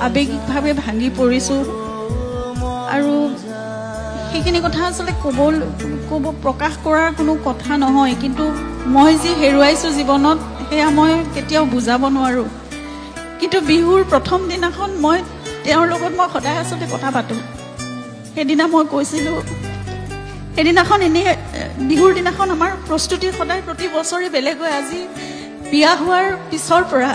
আৱেগিকভাৱে ভাঙি পৰিছোঁ আৰু সেইখিনি কথা আচলতে প্ৰকাশ কৰাৰ কোনো কথা নহয়, কিন্তু মই যি হেৰুৱাইছোঁ জীৱনত সেয়া মই কেতিয়াও বুজাব নোৱাৰোঁ। কিন্তু বিহুৰ প্ৰথম দিনাখন মই তেওঁৰ লগত মই সদায় আচলতে কথা পাতোঁ। সেইদিনা মই কৈছিলোঁ, সেইদিনাখন এনেই বিহুৰ দিনাখন আমাৰ প্ৰস্তুতি সদায় প্ৰতি বছৰে বেলেগ হয়। আজি বিয়া হোৱাৰ পিছৰ পৰা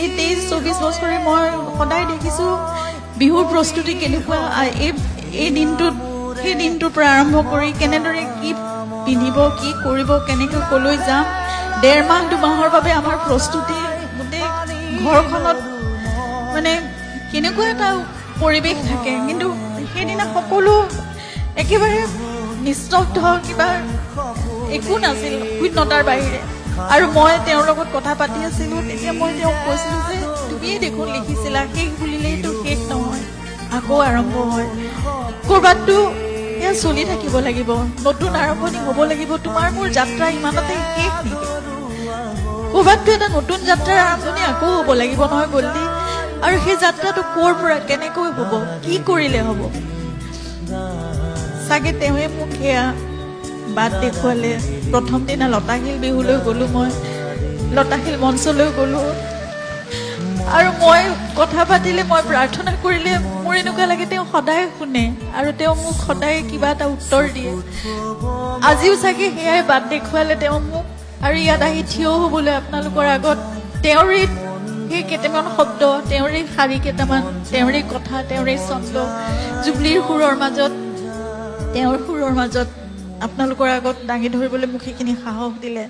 এই 23-24 বছৰে মই সদায় দেখিছোঁ বিহুৰ প্ৰস্তুতি কেনেকুৱা। এই দিনটোত সেই দিনটোৰ পৰা আৰম্ভ কৰি কেনেদৰে কি পিন্ধিব, কি কৰিব, কেনেকৈ ক'লৈ যাম, 1.5 মাহ 2 মাহৰ বাবে আমাৰ প্ৰস্তুতি, গোটেই ঘৰখনত মানে কেনেকুৱা এটা পৰিৱেশ থাকে। কিন্তু সেইদিনা সকলো একেবাৰে নিস্তব্ধ, কিবা একো নাছিল শূন্যতাৰ বাহিৰে। আৰু মই তেওঁৰ লগত কথা পাতি আছিলোঁ। তেতিয়া মই তেওঁক কৈছিলোঁ যে তুমিয়ে দেখোন লিখিছিলা শেষ বুলিলেইতো শেষ নহয়, আকৌ আৰম্ভ হয়। ক'ৰবাততো এয়া চলি থাকিব লাগিব, নতুন আৰম্ভণি হ'ব লাগিব। তোমাৰ মোৰ যাত্ৰা ইমানতে শেষ নেকি? ক'ৰবাততো এটা নতুন যাত্ৰাৰ আৰম্ভণি আকৌ হ'ব লাগিব নহয় গল্ডি? আৰু সেই যাত্ৰাটো ক'ৰ পৰা কেনেকৈ হ'ব, কি কৰিলে হ'ব? চাগে তেওঁৱে মোক সেয়া বাট দেখুৱালে। প্ৰথম দিনা লতাশিল বিহুলৈ গ'লোঁ, মই লতাশিল মঞ্চলৈ গ'লোঁ আৰু মই কথা পাতিলে, মই প্ৰাৰ্থনা কৰিলে মোৰ এনেকুৱা লাগে তেওঁ সদায় শুনে আৰু তেওঁ মোক সদায় কিবা এটা উত্তৰ দিয়ে। আজিও চাগে সেয়াই বাট দেখুৱালে তেওঁ মোক, আৰু ইয়াত আহি থিয় হ'বলৈ আপোনালোকৰ আগত তেওঁৰে সেই কেইটামান শব্দ, তেওঁৰে শাৰী কেইটামান, তেওঁৰে কথা, তেওঁৰে ছন্দ, জুবলিৰ সুৰৰ মাজত, তেওঁৰ সুৰৰ মাজত আপোনালোকৰ আগত দাঙি ধৰিবলৈ মোক সেইখিনি সাহস দিলে।